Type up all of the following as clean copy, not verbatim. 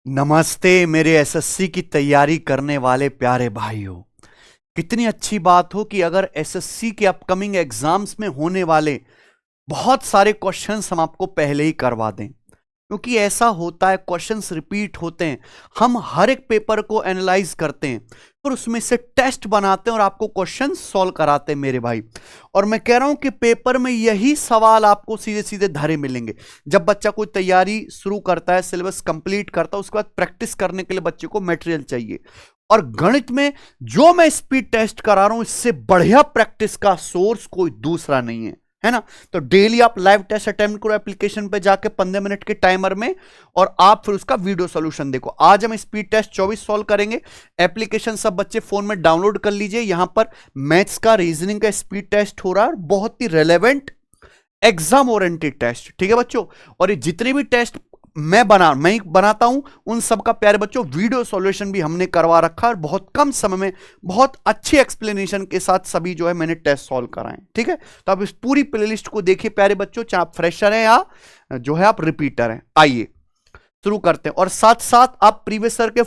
नमस्ते मेरे एसएससी की तैयारी करने वाले प्यारे भाइयों। कितनी अच्छी बात हो कि अगर एसएससी के अपकमिंग एग्जाम्स में होने वाले बहुत सारे क्वेश्चंस हम आपको पहले ही करवा दें, क्योंकि ऐसा होता है क्वेश्चंस रिपीट होते हैं। हम हर एक पेपर को एनालाइज करते हैं और उसमें से टेस्ट बनाते हैं और आपको क्वेश्चन सॉल्व कराते हैं मेरे भाई। और मैं कह रहा हूं कि पेपर में यही सवाल आपको सीधे सीधे धरे मिलेंगे। जब बच्चा कोई तैयारी शुरू करता है, सिलेबस कंप्लीट करता है, उसके बाद प्रैक्टिस करने के लिए बच्चे को मटेरियल चाहिए। और गणित में जो मैं स्पीड टेस्ट करा रहा हूं, इससे बढ़िया प्रैक्टिस का सोर्स कोई दूसरा नहीं है ना। तो डेली आप लाइव टेस्ट अटेम्प्ट करो एप्लीकेशन पे जाके 15 मिनट के टाइमर में, और आप फिर उसका वीडियो सॉल्यूशन देखो। आज हम स्पीड टेस्ट 24 सॉल्व करेंगे। एप्लीकेशन सब बच्चे फोन में डाउनलोड कर लीजिए। यहां पर मैथ्स का, रीजनिंग का स्पीड टेस्ट हो रहा है, बहुत ही रेलेवेंट एग्जाम ओरिएंटेड टेस्ट, ठीक है बच्चों। और ये जितने भी टेस्ट मैं ही बनाता हूं, उन सब का प्यारे बच्चों वीडियो सॉल्यूशन भी हमने करवा रखा है, और बहुत कम समय में बहुत अच्छी एक्सप्लेनेशन के साथ सभी जो है मैंने टेस्ट सॉल्व कराए, ठीक है। तो आप इस पूरी प्लेलिस्ट को देखिए प्यारे बच्चों, चाहे आप फ्रेशर हैं या जो है आप रिपीटर हैं। आइए शुरू करते हैं। और साथ साथ आप प्रीवियस ईयर के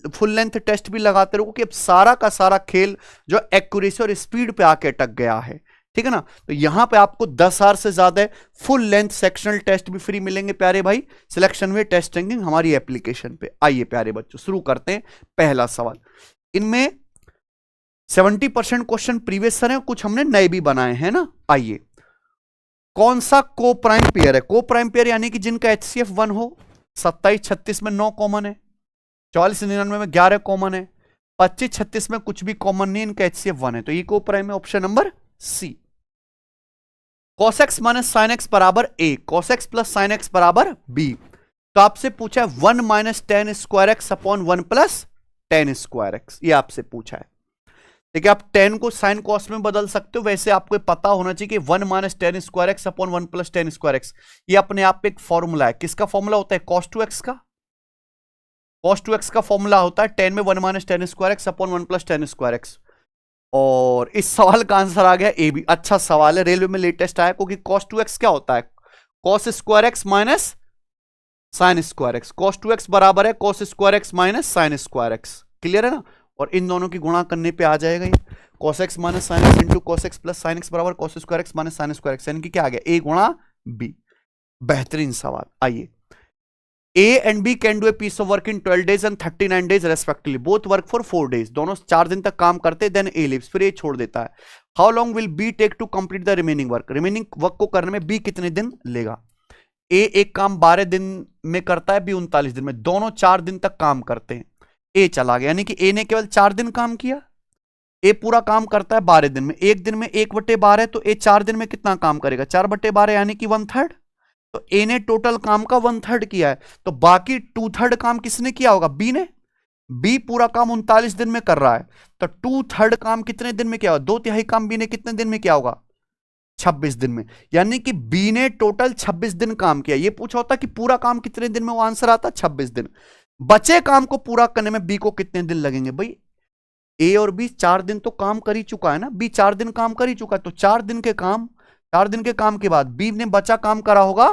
फुल लेंथ टेस्ट भी लगाते रहो, कि अब सारा का सारा खेल जो एक्यूरेसी और स्पीड पे आके अटक गया है, ठीक है ना। तो यहां पे आपको 10,000 से ज्यादा फुल लेंथ सेक्शनल टेस्ट भी फ्री मिलेंगे प्यारे भाई। सिलेक्शन वे टेस्ट रैंकिंग हमारी एप्लीकेशन पे। आइए प्यारे बच्चों शुरू करते हैं। पहला सवाल, इनमें 70% क्वेश्चन प्रीवियस है, कुछ हमने नए भी बनाए हैं ना। आइए, कौन सा को प्राइम पेयर है? को प्राइम पेयर यानी कि जिनका एचसीएफ 1 हो। 27-36 में 9 कॉमन है, 44-99 में 11 कॉमन है, 25-36 में कुछ भी कॉमन नहीं, इनका एचसीएफ 1 है, तो ये को प्राइम है। Option number C. cos x minus sine x बराबर a, cos x plus sine x बराबर बी। तो आपसे पूछा है 1 minus tan square x upon 1 plus tan square x, ये आपसे पूछा है। देखिए, आप टेन को साइन कॉस में बदल सकते हो, वैसे आपको पता होना चाहिए कि 1 minus tan square x upon 1 plus tan square x, ये अपने आप एक फॉर्मूला है। किसका फॉर्मूला होता है? cos 2x का। cos 2x का फॉर्मूला होता है टेन में 1 minus tan square x upon 1 plus tan square x. और इस सवाल का आंसर आ गया ए बी। अच्छा सवाल है, रेलवे में लेटेस्ट आया, क्योंकि cos 2x क्या होता है? cos square x minus sine square x. cos 2x बराबर है cos square x minus sine square x. Clear है ना। और इन दोनों की गुणा करने पे आ जाएगा ये cos x minus sine x into cos x plus sine x बराबर cos square x minus sine square x, यानी कि क्या आ गया? ए गुणा बी। बेहतरीन सवाल। आइए, A and B can do a piece of work in 12 days and 39 days respectively. Both work for 4 days. दोनों 4 दिन तक काम करते, then A leaves, फिर A छोड़ देता है। How long will B take to complete the remaining work? Remaining work को करने में B कितने दिन लेगा? A एक काम 12 दिन में करता है, B 39 दिन में, दोनों 4 दिन तक काम करते हैं। A चला गया, यानी कि A ने केवल 4 दिन काम किया। A पूरा काम करता है 12 दिन में, एक दिन में 1/12, तो A 4 दिन में कितना काम करेगा? 4/12 यानी कि 1/3। तो ए ने टोटल काम का 1/3 किया है, तो बाकी 2/3 काम किसने किया होगा? बी ने। बी पूरा काम 39 दिन में कर रहा है, तो 2/3 काम कितने दिन में किया होगा? 2/3 काम बी ने कितने दिन में किया होगा? 26 दिन में। यानी कि बी ने टोटल 26 दिन काम किया। ये पूछा होता कि पूरा काम कितने दिन में, वो आंसर आता 26 दिन। बचे काम को पूरा करने में बी को कितने दिन लगेंगे? भाई ए और बी 4 दिन तो काम कर ही चुका है ना, बी 4 दिन काम कर ही चुका है, तो 4 दिन के काम के बाद बी ने बचा काम करा होगा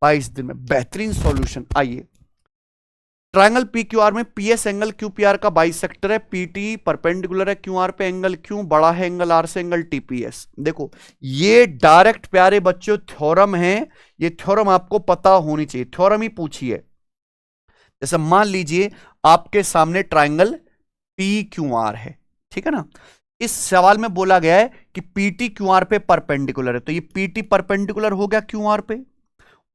22 दिन में। बेहतरीन सॉल्यूशन। आइए, ट्रायंगल पी क्यू आर में PS angle Q P R का बाइसेक्टर है, पीटी परपेंडिकुलर है क्यू आर पे, एंगल क्यू बड़ा है एंगल आर से, एंगल टीपीएस। देखो, ये डायरेक्ट प्यारे बच्चों थ्योरम है, ये थ्योरम आपको पता होनी चाहिए, थ्योरम ही पूछी है। जैसे मान लीजिए आपके सामने ट्रायंगल पी क्यू आर है, ठीक है ना। इस सवाल में बोला गया है कि पीटी क्यू आर पे परपेंडिकुलर है, तो ये पीटी परपेंडिकुलर हो गया क्यू आर पे।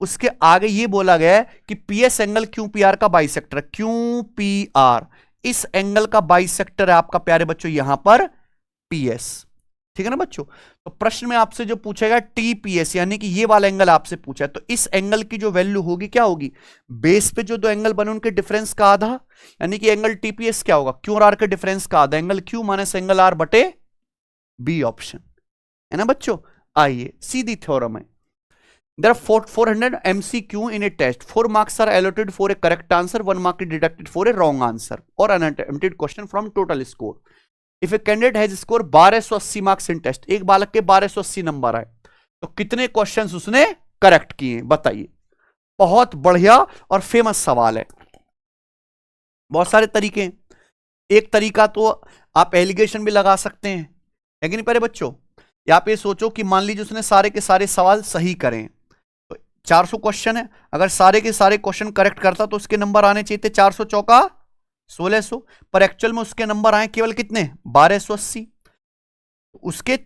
उसके आगे ये बोला गया है कि PS angle Q P R का बाइसेक्टर है, क्यू पी आर इस एंगल का बाइसेक्टर है आपका प्यारे बच्चों यहां पर पीएस, ठीक है ना बच्चों। तो प्रश्न में आपसे जो पूछेगा टीपीएस, यानी कि ये वाला एंगल आपसे पूछा है, तो इस एंगल की जो वैल्यू होगी क्या होगी? बेस पे जो दो एंगल बने उनके डिफरेंस का आधा, यानी कि एंगल टीपीएस क्या होगा? क्यू और आर के डिफरेंस का आधा, angle Q minus angle R बटे बी ऑप्शन, है ना बच्चों। आइए, सीधी थ्योरम है। There are 400 MCQ in a test. 4 marks are allotted for a correct answer, 1 mark is deducted for a wrong answer or an unattempted question from total score. If a candidate has scored 1280 marks in test, एक बालक के 1280 number आए, तो कितने questions उसने correct किए बताइए। बहुत बढ़िया और फेमस सवाल है। बहुत सारे तरीके हैं। एक तरीका तो आप एलिगेशन भी लगा सकते हैं, है कि नहीं प्यारे बच्चों। या आप ये सोचो कि मान लीजिए उसने सारे के सारे सवाल सही करें, तो 400 क्वेश्चन है, अगर सारे के सारे क्वेश्चन करेक्ट करता तो उसके नंबर आने चाहिए थे 400 चौका 1600, पर एक्चुअल में उसके नंबर आए केवल कितने 1280। उसके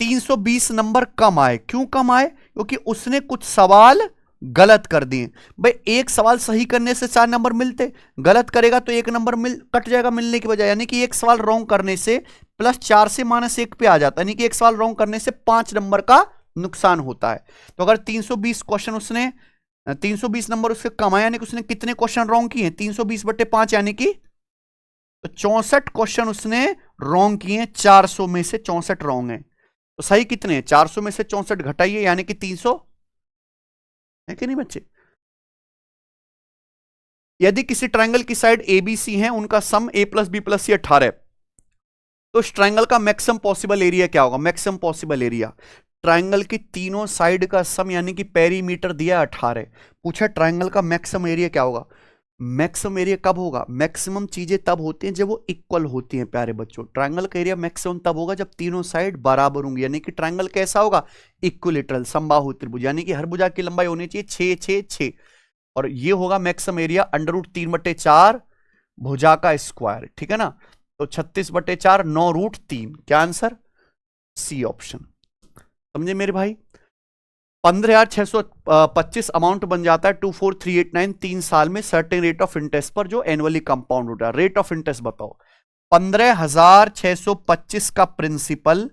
320 नंबर कम आए। क्यों कम आए? क्योंकि उसने कुछ सवाल गलत कर दिए। भाई एक सवाल सही करने से 4 नंबर मिलते, गलत करेगा तो 1 नंबर कट जाएगा मिलने की बजाय, यानी कि एक सवाल रॉन्ग करने से +4 से -1 पे आ जाता है, यानी कि एक सवाल रॉन्ग करने से 5 नंबर का नुकसान होता है। तो अगर 320 क्वेश्चन उसने 320 नंबर उससे कम आया, यानी कि उसने कितने क्वेश्चन रॉन्ग किए 320/5, यानी कि तो 64 क्वेश्चन उसने रॉन्ग किए, 400 में से 64 रॉन्ग है। तो सही कितने हैं? 400 में से 64 घटाइए, यानी कि 300, है कि नहीं बच्चे। यदि किसी ट्रायंगल की साइड ABC है, उनका सम A + B + C 18 है, तो इस ट्रायंगल का मैक्सिमम पॉसिबल एरिया क्या होगा? मैक्सिमम पॉसिबल एरिया ट्रायंगल की तीनों साइड का सम, यानी कि पेरीमीटर दिया 18, पूछा ट्रायंगल का मैक्सिमम एरिया क्या होगा। मैक्सिमम एरिया कब होगा? मैक्सिमम चीजें तब होती हैं जब वो इक्वल होती हैं प्यारे बच्चों। ट्रायंगल का एरिया मैक्सिमम तब होगा जब तीनों साइड बराबर होंगी, यानी कि ट्रायंगल कैसा होगा? इक्विलेटरल, समबाहु त्रिभुज, यानी कि हर भुजा की लंबाई होनी चाहिए 6 6 6, और ये होगा मैक्सिमम एरिया √3/4 भुजा का स्क्वायर, ठीक है ना। तो 36/4 9√3, क्या आंसर? C option. समझे मेरे भाई। 15,625 अमाउंट बन जाता है 24,389 3 साल में सर्टेन रेट ऑफ इंटरेस्ट पर, जो एनुअली कंपाउंड होता है। रेट ऑफ इंटरेस्ट बताओ। 15,625 का प्रिंसिपल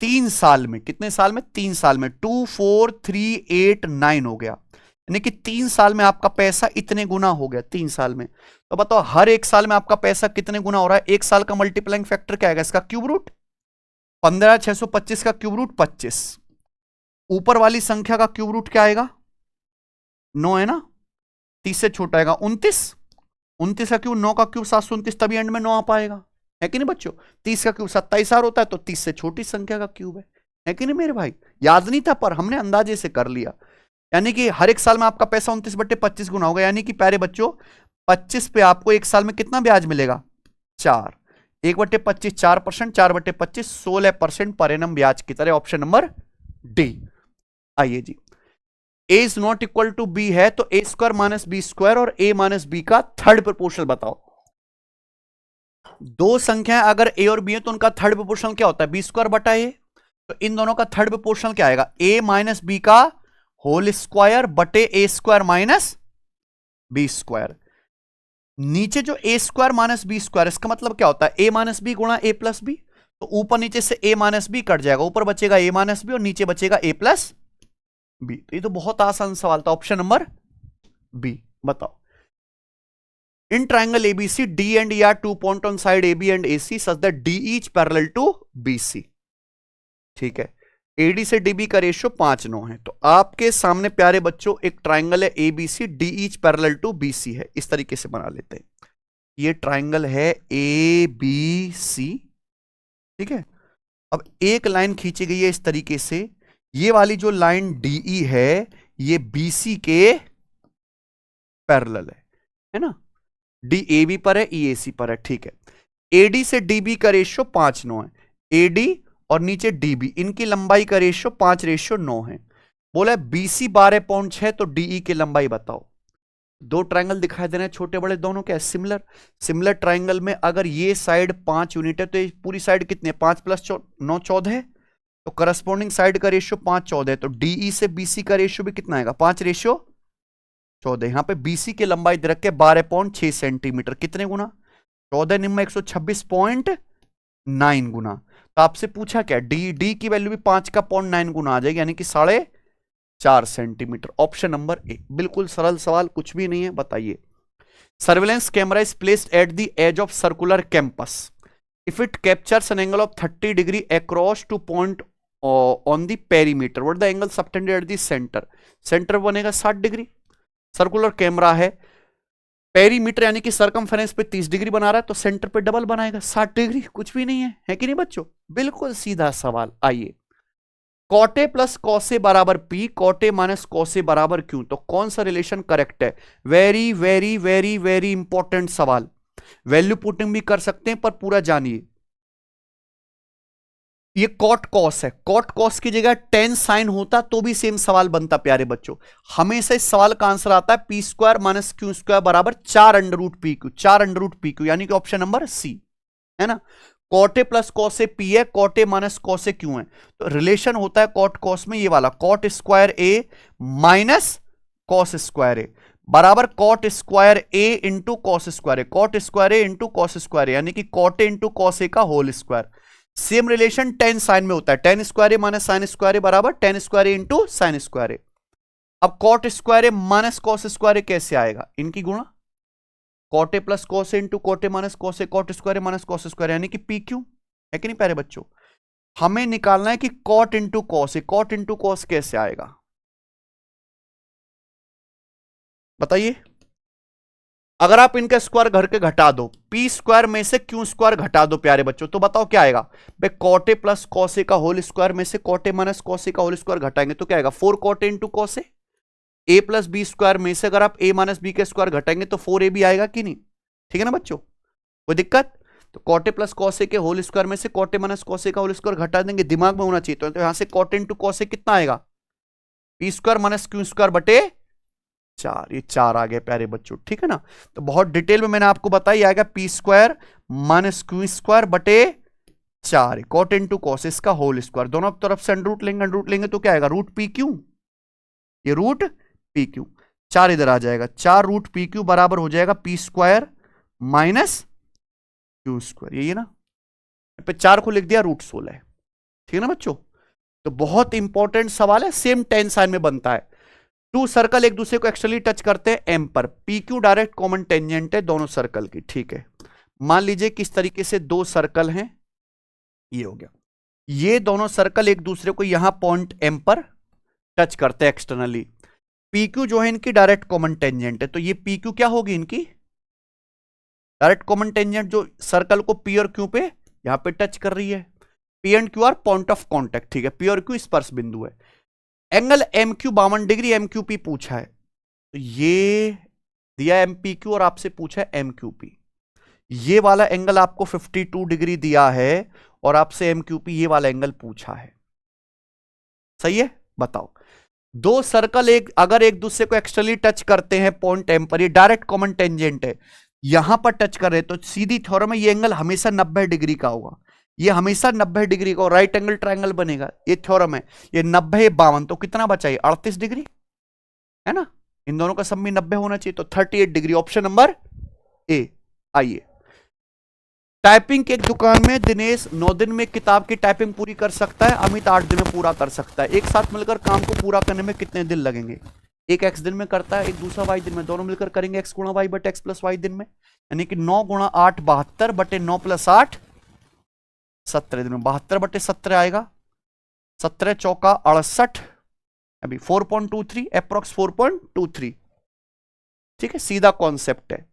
3 साल में, कितने साल में? 3 साल में 24,389 हो गया, यानी कि 3 साल में आपका पैसा इतने गुना हो गया 3 साल में। तो बताओ हर एक साल में आपका पैसा कितने गुना हो रहा है? एक साल का मल्टीप्लाइंग फैक्टर क्या आएगा? इसका क्यूब रूट। 15,625 का क्यूब रूट 25, ऊपर वाली संख्या का क्यूब रूट क्या आएगा? 9 है ना, 30 से छोटा आएगा 29, 29 का क्यूब 9 का क्यूब 729, तभी एंड में 9 आ पाएगा, है कि नहीं बच्चों। 30 का क्यूब 27 होता है, तो 30 से छोटी संख्या का क्यूब है कि नहीं मेरे भाई। याद नहीं था पर हमने अंदाजे से कर लिया, यानी कि हर एक साल में आपका पैसा 29/25 गुना होगा, यानी कि प्यारे बच्चों 25 पे आपको एक साल में कितना ब्याज मिलेगा? 4। 1/25 4%, 4/25 16% पर एनम ब्याज की तरह। Option number D. आइए जी, a is not equal to b है, तो a² - b² और a - b का थर्ड प्रोपोर्शनल बताओ। दो संख्याएं अगर a और b है तो उनका थर्ड प्रोपोर्शनल क्या होता है? b²/a। तो इन दोनों का थर्ड प्रोपोर्शनल क्या आएगा? a - b का होल स्क्वायर बटे a² - b²। नीचे जो a² - b², इसका मतलब क्या होता है? a - b गुणा a + b, तो ऊपर नीचे से a - b कट जाएगा, ऊपर बचेगा a - b और नीचे बचेगा a + b। तो ये तो बहुत आसान सवाल था। ऑप्शन नंबर बी बताओ। In triangle ABC D and E are 2 points on side AB and AC such that D each parallel to BC। ठीक है, AD से DB का रेशियो 5:9 है। तो आपके सामने प्यारे बच्चों एक ट्राइंगल है ABC, D each parallel to BC है। इस तरीके से बना लेते हैं। ये ट्राइंगल है ABC, ठीक है। अब एक लाइन खींची गई है इस तरीके से, ये वाली जो लाइन DE है ये BC के पैरेलल है ना। DAB पर है, EAC पर है, ठीक है। AD से DB का रेशियो 5:9 है। AD और नीचे DB, इनकी लंबाई का रेशियो 5:9 है। बोला है BC 12.6 है, तो DE की लंबाई बताओ। दो ट्रायंगल दिखाई दे रहे हैं छोटे बड़े दोनों क्या सिमिलर। सिमिलर ट्रायंगल में अगर ये साइड 5 यूनिट है तो ये पूरी साइड कितनी है? 5 + 9 14 है। तो करस्पॉन्डिंग साइड का रेशियो 5:14 है, तो DE से BC का रेशियो भी कितना आएगा? 5:14। यहां पे BC की लंबाई दे रखे 12.6 सेंटीमीटर, कितने गुना? 14 निम्न 126.9 गुना। तो आपसे पूछा क्या? D की वैल्यू भी 5 का 0.9 गुना आ जाएगी, यानी कि 4.5 सेंटीमीटर। Option number A. बिल्कुल सरल सवाल, कुछ भी नहीं है। बताइए, surveillance camera is placed at the edge of circular campus if it captures an angle of 30 degree across two point on the perimeter, what the angle subtended at the centre? Centre बनेगा 60 degree. Circular camera है, perimeter यानी कि circumference पे 30 degree बना रहा है, तो centre पे डबल बनाएगा 60 डिग्री। कुछ भी नहीं है कि नहीं बच्चों? बिल्कुल सीधा सवाल। आइए, कॉटे प्लस कॉसे बराबर पी, कॉटे माइनस कॉसे बराबर क्यू, तो कौन सा रिलेशन करेक्ट है? Very very very very important सवाल। वैल्यू पुटिंग भी कर सकते हैं पर पूरा जानिए। ये कॉट कॉस है, कॉट कॉस की जगह टेन साइन होता तो भी सेम सवाल बनता प्यारे बच्चों। हमेशा इस सवाल का आंसर आता है P square minus Q square बराबर 4√p/q, 4√p/q, यानी कि ऑप्शन नंबर सी है ना। कॉटे प्लस कॉसे पी है, कॉटे माइनस कॉसे क्यू है, तो रिलेशन होता है कॉट कॉस में ये वाला, cot square A minus cos square A बराबर cot square A into cos square A, cot square A into cos square A, यानी कि कॉटे इंटू कॉस ए का whole square. Same relation tan sine में होता है, tan square A minus sine square A बराबर tan square A into sine square A. अब cot square A minus cos square A कैसे आएगा? इनकी गुणा, कॉटे plus cos A into कॉटे minus cos A, cot square A minus cos square यानी कि P Q है कि नहीं प्यारे बच्चों। हमें निकालना है कि कॉट इंटू कॉस ए, कॉट इंटू कॉस कैसे आएगा बताइए। अगर आप इनका स्क्वायर घर के घटा दो, पी स्क्वायर में से क्यू स्क्वायर घटा दो प्यारे बच्चों, तो बताओ क्या आएगा? भाई कॉटे प्लस कॉसे का होल स्क्वायर में से कॉटे माइनस कॉसे का होल स्क्वायर घटाएंगे तो क्या आएगा? 4 कॉटे इंटू कॉसे। ए प्लस बी स्क्वायर में से अगर आप ए माइनस बी के स्क्वायर घटाएंगे तो 4a भी आएगा कि नहीं? ठीक है ना बच्चों, कोई दिक्कत? तो कॉटे प्लस कॉसे के होल स्क्वायर में से कॉटे माइनस कॉसे का होल स्क्वायर घटा देंगे, दिमाग में होना चाहिए। तो यहां से कॉटे इंटू कॉसे कितना आएगा? P square minus Q square बटे 4, ये 4 आ गए प्यारे बच्चों, ठीक है ना। तो बहुत डिटेल में मैंने आपको बताई, आएगा P square minus Q square बटे 4, कॉट इंटू कॉस इसका होल स्क्वायर, दोनों तरफ से अंडर रूट लेंगे तो क्या आएगा? रूट पी क्यू, ये रूट पी क्यू, 4 इधर आ जाएगा, 4√pq बराबर हो जाएगा P square minus Q square, यही है ना। पे 4 को लिख दिया √16, ठीक है ना बच्चों। तो बहुत इंपॉर्टेंट सवाल है, सेम 10 साइन में बनता है। टू सर्कल एक दूसरे को एक्चुअली टच करते हैं एम पर, P Q direct common tangent है दोनों सर्कल की, ठीक है। मान लीजिए किस तरीके से दो सर्कल हैं, ये हो गया, ये दोनों सर्कल एक दूसरे को यहां पॉइंट एम पर टच करते हैं एक्सटर्नली। पी क्यू जो है इनकी डायरेक्ट कॉमन टेंजेंट है, तो ये पी क्यू क्या होगी? इनकी डायरेक्ट कॉमन टेंजेंट जो सर्कल को पी और क्यू पे यहां पे टच कर रही है। P and Q are point of contact, ठीक है, पी और क्यू स्पर्श बिंदु है। एंगल एम क्यू 52 डिग्री एम क्यू पी पूछा है, तो ये दिया एम पी क्यू और आपसे पूछा है एम क्यू पी। ये वाला एंगल आपको 52 डिग्री दिया है और आपसे एम क्यू पी ये वाला एंगल पूछा है, सही है। बताओ, दो सर्कल अगर एक दूसरे को एक्सटर्नली टच करते हैं पॉइंट एम पर, ये डायरेक्ट कॉमन टेंजेंट है, यहां पर टच कर रहे तो सीधी थ्योरम है ये एंगल हमेशा 90 डिग्री का होगा, ये हमेशा 90 डिग्री का राइट एंगल ट्रायंगल बनेगा, ये थ्योरम है। ये 90 52 तो कितना बचा? 38 डिग्री है ना, इन दोनों का सम भी 90 होना चाहिए, तो 38 डिग्री, ऑप्शन नंबर ए। आइए, टाइपिंग की एक दुकान में दिनेश 9 दिन में किताब की टाइपिंग पूरी कर सकता है, अमित 8 दिन में पूरा कर सकता है। एक साथ मिलकर काम को पूरा करने में कितने दिन लगेंगे? एक x दिन में करता है, एक दूसरा y दिन में, दोनों मिलकर करेंगे x गुणा y बटे x प्लस y दिन में, यानी कि 9 गुणा 8 72 बटे 9 प्लस 8 17 दिन में, 72 बटे 17 आएगा, 17 चौका 68, अभी 4.23 अप्रोक्स 4.23, ठीक है, सीधा कॉन्सेप्ट है।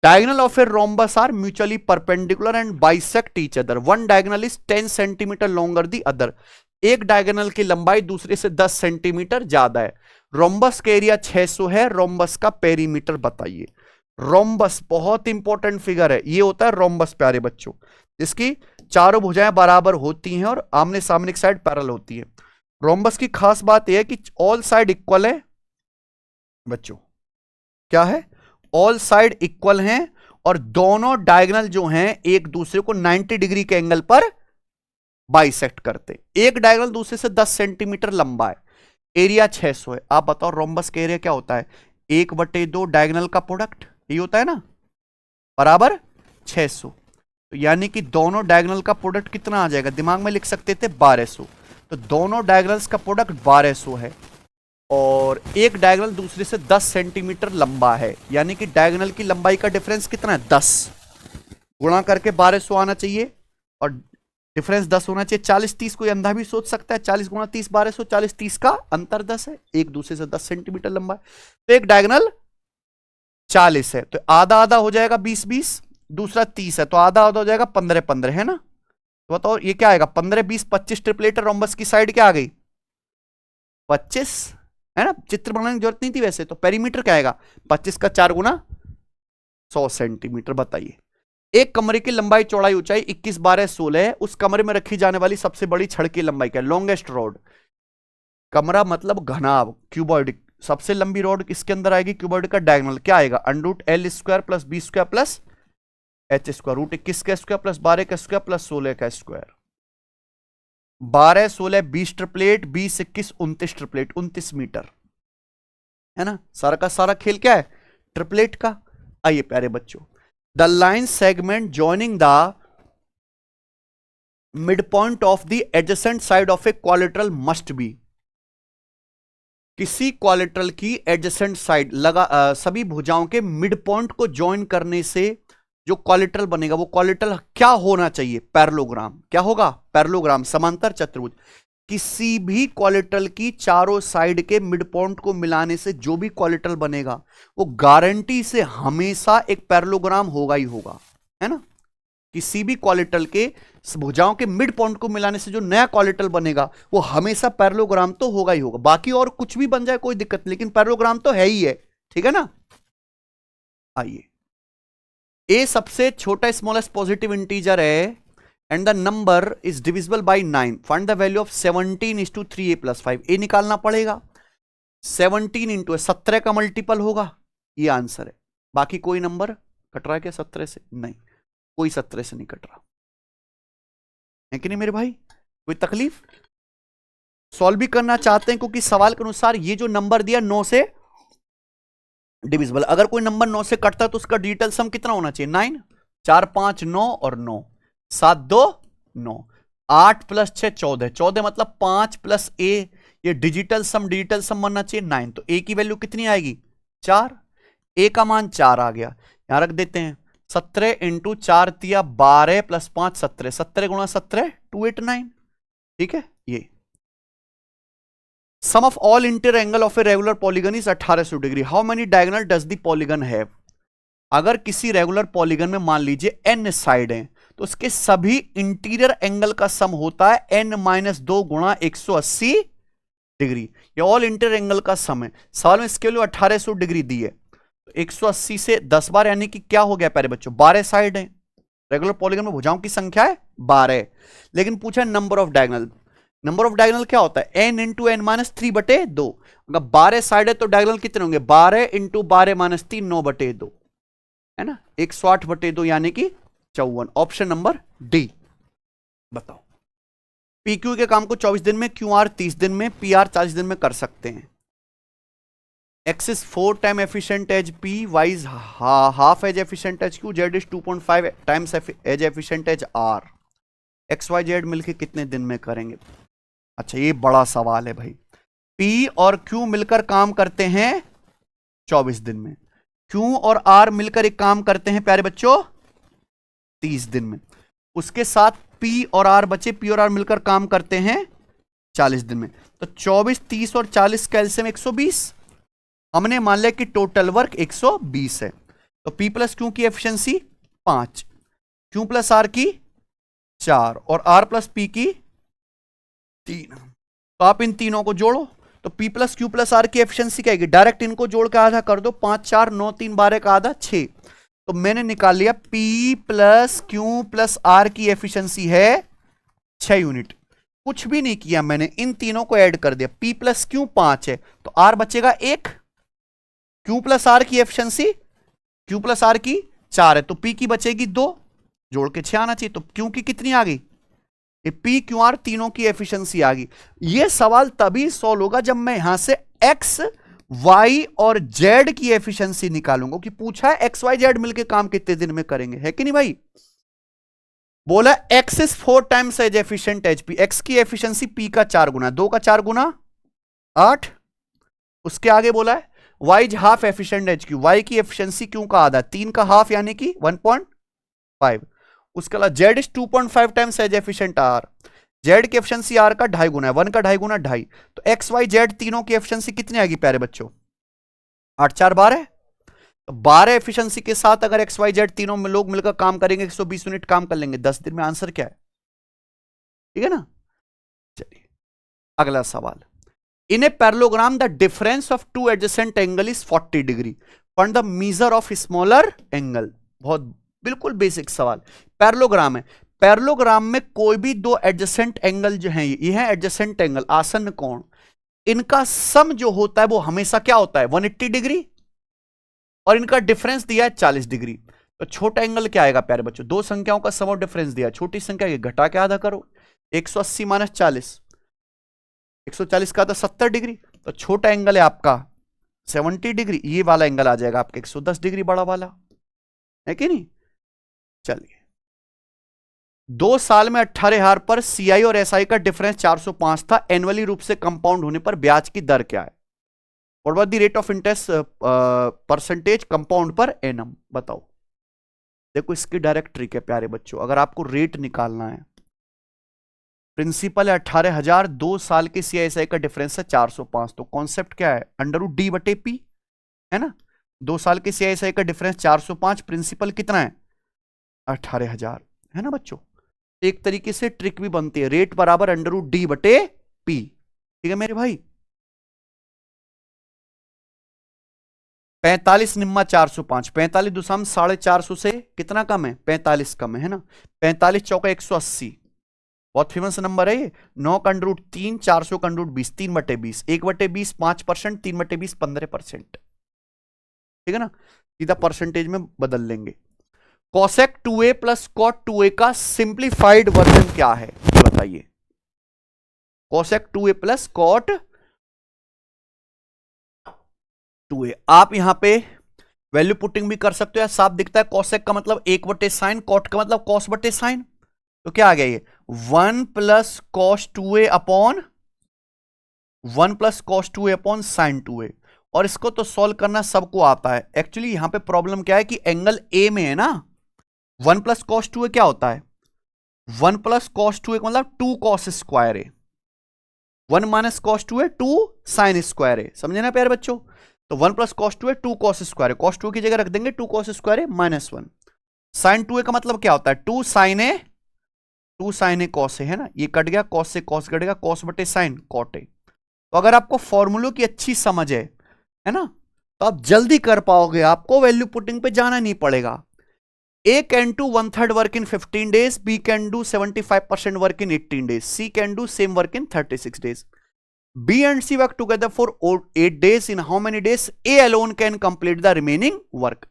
Diagonal of a rhombus are mutually perpendicular and bisect each other, one diagonal is 10 centimetre longer the other, एक डायगोनल की लंबाई दूसरे से 10 सेंटीमीटर ज्यादा है। रोम्बस का एरिया 600 है, रोम्बस का पेरीमीटर बताइए। रोम्बस बहुत इंपॉर्टेंट फिगर है, ये होता है रोम्बस प्यारे बच्चों, जिसकी चारों भुजाएं बराबर होती हैं और आमने सामने की साइड पैरेलल होती है। रोम्बस की खास बात यह है कि ऑल साइड इक्वल है बच्चों, क्या है? ऑल साइड इक्वल हैं और दोनों डायगोनल जो हैं एक दूसरे को 90 डिग्री के एंगल पर बाइसेक्ट करते। एक डायगोनल दूसरे से 10 सेंटीमीटर लंबा है, एरिया 600 है। आप बताओ रोम्बस का एरिया क्या होता है? 1/2 डायगोनल का प्रोडक्ट, यही होता है ना, बराबर 600, तो यानी कि दोनों डायगोनल का प्रोडक्ट कितना आ जाएगा? दिमाग में लिख सकते थे 1200, तो दोनों डायगोनल्स का प्रोडक्ट 1200 है और एक डायगोनल दूसरे से 10 सेंटीमीटर लंबा है, यानी कि डायगोनल की लंबाई का डिफरेंस कितना है? 10, गुणा करके 1200 आना चाहिए और डिफरेंस 10 होना चाहिए। 40-30 कोई अंधा भी सोच सकता है, 40 गुणा 30 1200, 40-30 का अंतर 10 है, एक दूसरे से 10 सेंटीमीटर लंबा है, तो एक डायगोनल 40 है, तो आधा आधा हो जाएगा 20-20, दूसरा 30 है तो आधा आधा हो जाएगा 15-15, है ना। तो बताओ ये क्या आएगा, 15 20 25 ट्रिपलेट, रोम्बस की साइड क्या आ गई 25, है ना, चित्र बनाने की जरूरत नहीं थी वैसे तो। पेरीमीटर क्या आएगा 25 का 4 गुना 100 सेंटीमीटर। बताइए एक कमरे की लंबाई चौड़ाई ऊंचाई 21 12 16 है, उस कमरे में रखी जाने वाली सबसे बड़ी छड़ की लंबाई क्या है, लॉन्गेस्ट रोड। कमरा मतलब घनाभ, क्यूबॉइड, सबसे लंबी रोड किसके अंदर आएगी, क्यूबॉइड का डायगोनल क्या आएगा, √L² plus B square plus H², √21 का स्क्वायर प्लस 12 का स्क्वायर प्लस 16 का स्क्वायर। 12 16 20 ट्रिपलेट, 20 21 29 ट्रिपलेट, 29 मीटर, है ना। सारा का सारा खेल क्या है, ट्रिपलेट का। आइए प्यारे बच्चों, the line segment joining the mid point of the adjacent side of a quadrilateral must be. किसी क्वालिटरल की एडजेसेंट साइड सभी भुजाओं के मिड पॉइंट को ज्वाइन करने से जो क्वालिटरल बनेगा वो क्वालिटरल क्या होना चाहिए, पैरेललोग्राम। क्या होगा, पैरेललोग्राम, समांतर चतुर्भुज। किसी भी क्वालिटरल की चारों साइड के मिड पॉइंट को मिलाने से जो भी क्वालिटरल बनेगा वो गारंटी से हमेशा एक पैरेललोग्राम होगा ही होगा, है ना। किसी भी क्वालिटरल के भुजाओं के मिड पॉइंट को मिलाने से जो नया क्वालिटरल बनेगा वो हमेशा पैरेललोग्राम तो होगा ही होगा। बाकी और कुछ भी बन जाए कोई दिक्कत नहीं, लेकिन पैरेललोग्राम तो है ही है, ठीक है ना। आइए, ए सबसे छोटा स्मॉलेस्ट पॉजिटिव इंटीजर है and the number is divisible by 9, find the value of 17:3a + 5। ए निकालना पड़ेगा, 17 इंटू 17 का मल्टीपल होगा, ये आंसर है। बाकी कोई नंबर कट रहा है क्या 17 से, नहीं, कोई 17 से नहीं कट रहा है कि नहीं मेरे भाई, कोई तकलीफ। सॉल्व भी करना चाहते हैं क्योंकि सवाल के अनुसार ये जो नंबर दिया 9 से डिविजिबल, अगर कोई नंबर 9 से कटता है तो उसका डिजिटल सम कितना होना चाहिए, 9, 4 5 9 और 9, 7 2 9, 8 + 6 14, 14 मतलब 5 + a, ये डिजिटल सम बनना चाहिए 9। तो a की वैल्यू कितनी आएगी 4, a का मान 4 आ गया, यहां रख देते हैं। 17 × 4 = 12 + 5 17, 17 × 17 289, ठीक है। ये sum of all interior angle of a regular polygon is 1800 degree, how many diagonal does the polygon have. अगर किसी रेगुलर पॉलीगन में मान लीजिए n साइड हैं तो उसके सभी इंटीरियर एंगल का सम होता है n - 2 × 180 डिग्री, ये ऑल इंटीरियर एंगल का सम है। सवाल में इसके लिए 1800 डिग्री दी है, तो 180 से 10 बार यानी कि क्या हो गया प्यारे बच्चों, 12 साइड है। रेगुलर पॉलीगन में भुजाओं की संख्या है 12, लेकिन पूछा number of diagonal. Number of diagonal क्या होता है, n × n - 3/2। अगर 12 साइड है तो डायगोनल कितने होंगे, 12 × 12 - 3 9/2, है ना, 160/2 यानी कि 54। Option number D. बताओ, PQ के काम को 24 दिन में, QR 30 दिन में, PR 40 दिन में कर सकते हैं। X is 4 times efficient as P, Y is half as efficient as Q, Z is 2.5 times as efficient as R। XYZ मिलके कितने दिन में करेंगे। अच्छा ये बड़ा सवाल है भाई। P और Q मिलकर काम करते हैं 24 दिन में, Q और R मिलकर एक काम करते हैं प्यारे बच्चों 30 दिन में, उसके साथ P और R बचे, P और R मिलकर काम करते हैं 40 दिन में। तो 24 30 और 40 का एलसीएम 120, हमने मान लिया कि टोटल वर्क 120 है। तो P + Q की एफिशिएंसी 5, Q + R की 4 और R + P की 3। तो आप इन तीनों को जोड़ो, तो P + Q + R की एफिशिएंसी क्या आएगी, डायरेक्ट इनको जोड़ के आधा कर दो, 5 4 9 3 12 का आधा 6। तो मैंने निकाल लिया P + Q + R की एफिशिएंसी है 6 यूनिट। कुछ भी नहीं किया मैंने, इन तीनों को ऐड कर दिया। P + Q 5 है तो R बचेगा 1, Q + R की एफिशिएंसी Q + R की 4 है तो P की बचेगी 2, जोड़ के 6 आना चाहिए। तो Q की कितनी आ गई, P Q R तीनों की एफिशिएंसी आ गई। ये सवाल तभी सॉल्व होगा जब मैं यहां से X Y और Z की एफिशिएंसी निकालूंगा, कि पूछा है X Y Z मिलकर काम कितने दिन में करेंगे, है कि नहीं भाई। बोला X is 4 times as efficient as P, X की एफिशिएंसी P का 4 गुना, 2 का 4 गुना 8। उसके आगे बोला है Y is half efficient as Q, Y की एफिशिएंसी Q का आधा, 3 का हाफ यानी कि 1.5। उसके अलावा Z is 2.5 times as efficient R, Z की एफिशिएंसी R का 2.5 गुना है, 1 का 2.5 गुना 2.5। तो X Y Z तीनों की एफिशिएंसी कितनी आएगी प्यारे बच्चों, 8 4 12। तो 12 एफिशिएंसी के साथ अगर XYZ तीनों में लोग मिलकर काम करेंगे 120 यूनिट काम कर लेंगे 10 दिन में। आंसर क्या है, ठीक है ना। चलिए अगला सवाल, in a parallelogram the difference of two adjacent angle is 40 degree, find the measure of smaller angle. बहुत बिल्कुल बेसिक सवाल। पैरेललोग्राम है, पैरेललोग्राम में कोई भी दो एडजेसेंट एंगल जो है, ये है एडजेसेंट एंगल, आसन्न कोण, इनका सम जो होता है वो हमेशा क्या होता है 180 डिग्री, और इनका डिफरेंस दिया है 40 डिग्री। तो छोटा एंगल क्या आएगा प्यारे बच्चों, दो संख्याओं का सम और डिफरेंस दिया है, छोटी संख्या ये घटा के आधा करो, 180 माइनस 40, 140 का आधा 70 डिग्री, तो छोटा एंगल है आपका 70 डिग्री, ये वाला एंगल आ जाएगा आपका 110 डिग्री बड़ा वाला, है कि नहीं। चलिए 2 साल में 18,000 पर सीआई और एसआई का डिफरेंस 405 था, एनुअली रूप से कंपाउंड होने पर ब्याज की दर क्या है, what was the rate of interest percentage compound per annum, बताओ। देखो इसकी डायरेक्ट ट्रिक है प्यारे बच्चों, अगर आपको रेट निकालना है, प्रिंसिपल है 18,000, 2 साल के सीआईएसआई का डिफरेंस है 405, तो कॉन्सेप्ट क्या है √D/P, है ना। 2 साल के सीआईएसआई का डिफरेंस 405, प्रिंसिपल कितना है 18,000, है ना बच्चों। एक तरीके से ट्रिक भी बनती है, रेट बराबर √D/P, ठीक है मेरे भाई। 45 निम्मा 405, 45 दुसाम 450 से कितना कम है 45 कम है ना, 45 चौका 180, बहुत फेमस नंबर है ये। 9 का √3, 400 का √20, 3/20, 1/20 5%, 3/20 15%, ठीक है ना। सीधा परसेंटेज में बदल लेंगे। Cosec 2a plus cot 2a का सिंप्लीफाइड वर्जन क्या है ये बताइए। Cosec 2a plus cot 2a, आप यहां पे वैल्यू पुटिंग भी कर सकते हो, या साफ दिखता है कॉसेक का मतलब 1/sin, कॉट का मतलब cos/sin, तो क्या आ गया ये 1 plus cos 2a upon 1 plus cos 2a upon sine 2a, और इसको तो सॉल्व करना सबको आता है। एक्चुअली यहां पे प्रॉब्लम क्या है कि एंगल ए में है ना, 1 प्लस कॉस 2a क्या होता है 1 प्लस कॉस 2a का मतलब 2 कॉस स्क्वायर है, 1 minus cos 2a 2 sine square है, समझे ना प्यारे बच्चों। तो 1 plus cos 2a 2 cos square है, कॉस 2 की जगह रख देंगे 2 कॉस स्क्वायर है -1, साइन 2a का मतलब क्या होता है 2 साइन ए, 2 साइन ए कॉस है ना, ये कट गया, कॉस से कॉस कट गया, कॉस बटे साइन कॉट है। तो अगर आपको फॉर्मूलों की अच्छी समझ है ना, तो आप जल्दी कर पाओगे, आपको वैल्यू पुटिंग पे जाना नहीं पड़ेगा। A can do 1/3 work in 15 days, B can do 75% work in 18 days, C can do same work in 36 days. B and C work together for 8 days. In how many days A alone can complete the remaining work?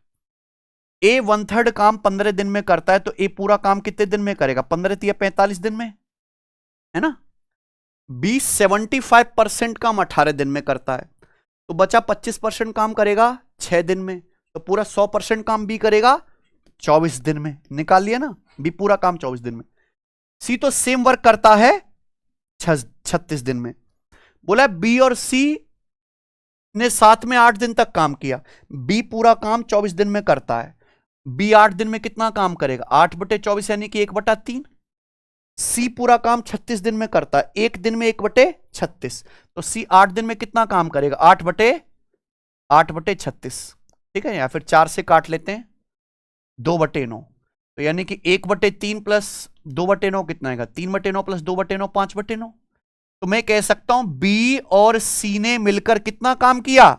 A 1/3 काम 15 दिन में करता है, तो A पूरा काम कितने दिन में करेगा 15 या 45 दिन में, है ना। B 75% काम 18 दिन में करता है, तो बचा 25% काम करेगा 6 दिन में, तो पूरा 100% काम B करेगा 24 दिन में, निकाल लिया ना, B पूरा काम 24 दिन में। C तो सेम वर्क करता है 36 दिन में। बोला B और C ने साथ में 8 दिन तक काम किया, B पूरा काम 24 दिन में करता है, B 8 दिन में कितना काम करेगा 8/24 यानी कि 1/3। C पूरा काम 36 दिन में करता है, एक दिन में 1/36, तो C 8 दिन में कितना काम करेगा 8/36, ठीक है। या फिर 4 से काट लेते हैं 2/9, तो यानी कि 1/3 प्लस 2/9 कितना आएगा 3/9 प्लस 2/9 5/9। तो मैं कह सकता हूं B और C ने मिलकर कितना काम किया,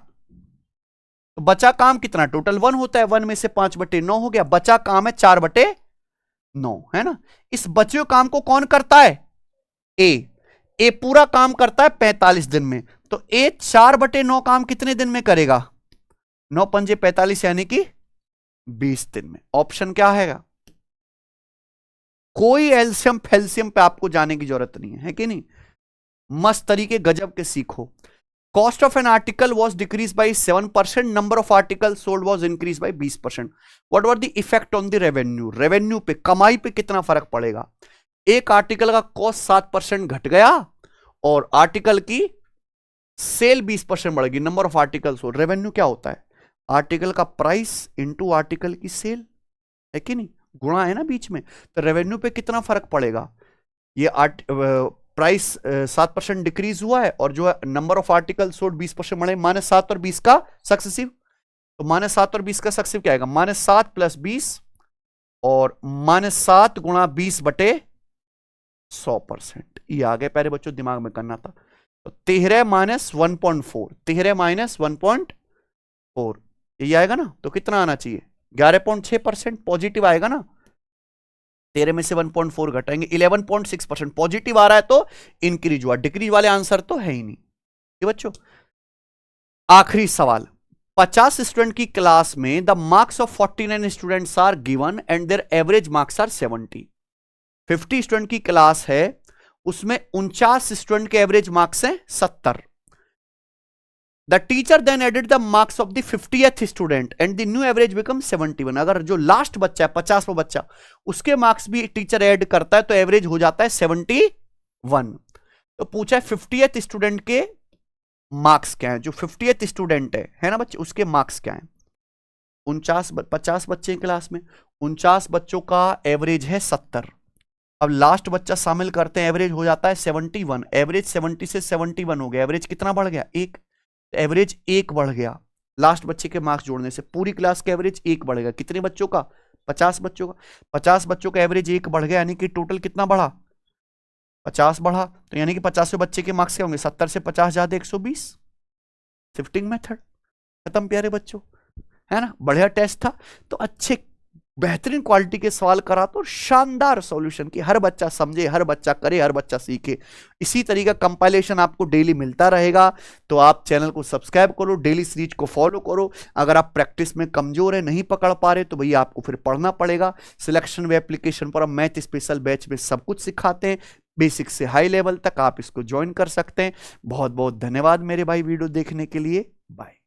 तो बचा काम कितना, टोटल 1 होता है, 1 में से 5/9 हो गया, बचा काम है 4/9, है ना। इस बचे हुए काम को कौन करता है ए पूरा काम करता है 45 दिन में, तो ए 4/9 काम कितने दिन में करेगा 9 पंजे 45 यानी कि 20 दिन में। ऑप्शन क्या है, कोई एल्सियम फेल्सियम पे आपको जाने की जरूरत नहीं है कि नहीं, मस्त तरीके गजब के सीखो। Cost of an article was decrease by 7%, number of article sold was increase by 20%, what were the effect on the revenue, revenue पे कमाई पे कितना फर्क पड़ेगा। एक आर्टिकल का कॉस्ट 7% घट गया और आर्टिकल की सेल 20% बढ़ गई, number of article sold. Revenue क्या होता है आर्टिकल का प्राइस इंटू आर्टिकल की सेल, है कि नहीं, गुणा है ना बीच में, तो रेवेन्यू पे कितना फर्क पड़ेगा, ये प्राइस 7% डिक्रीज हुआ है और जो है नंबर ऑफ आर्टिकल सोल्ड 20% बढ़े, -7 और 20 का सक्सेसिव, तो -7 और 20 का सक्सेसिव क्या आएगा -7 + 20 और -7 × 20/100, 100%। ये आ गए प्यारे बच्चों, दिमाग में करना था। तो 13 माइनस 1.4, 13 माइनस 1.4 ये आएगा ना, तो कितना आना चाहिए? 11.6% पॉजिटिव आएगा ना। 13 में से 1.4 घटाएंगे, 11.6% पॉजिटिव आ रहा है तो इंक्रीज हुआ, डिक्रीज वाले आंसर तो है ही नहीं। ये बच्चों आखिरी सवाल, 50 स्टूडेंट की क्लास में the marks of 49 students are given and their average marks are 70। 50 student की क्लास है, उसमें 49 स्टूडेंट के एवरेज मार्क्स हैं 70। The teacher then added the marks of the 50th student and the new average become 71। अगर जो last बच्चा है 50वां बच्चा, उसके मार्क्स भी टीचर ऐड करता है तो एवरेज हो जाता है 71। तो पूछा है 50th स्टूडेंट के मार्क्स क्या है, जो 50th स्टूडेंट है ना बच्चे, उसके मार्क्स क्या है। 50 बच्चे क्लास में, 49 बच्चों का एवरेज है 70। अब लास्ट बच्चा शामिल करते हैं, एवरेज हो जाता है 71। एवरेज 70 से 71 हो गया, एवरेज कितना बढ़ गया? 1। एवरेज 1 बढ़ गया लास्ट बच्चे के मार्क्स जोड़ने से, पूरी क्लास का एवरेज 1 बढ़ेगा। कितने बच्चों का? 50 बच्चों का। 50 बच्चों का एवरेज 1 बढ़ गया, यानी कि टोटल कितना बढ़ा? 50 बढ़ा। तो यानी कि 50वें बच्चे के मार्क्स क्या होंगे? 70 से 50 ज्यादा 120। शिफ्टिंग मेथड खत्म प्यारे बच्चों, है ना। बढ़िया टेस्ट था, तो अच्छे बेहतरीन क्वालिटी के सवाल करा तो शानदार सॉल्यूशन की, हर बच्चा समझे, हर बच्चा करे, हर बच्चा सीखे। इसी तरीका कंपाइलेशन आपको डेली मिलता रहेगा, तो आप चैनल को सब्सक्राइब करो, डेली सीरीज को फॉलो करो। अगर आप प्रैक्टिस में कमजोर है, नहीं पकड़ पा रहे, तो भैया आपको फिर पढ़ना पड़ेगा। सिलेक्शन वे एप्लीकेशन पर हम मैथ स्पेशल बैच में सब कुछ सिखाते हैं, बेसिक से हाई लेवल तक। आप इसको ज्वाइन कर सकते हैं। बहुत बहुत धन्यवाद मेरे भाई वीडियो देखने के लिए। बाय।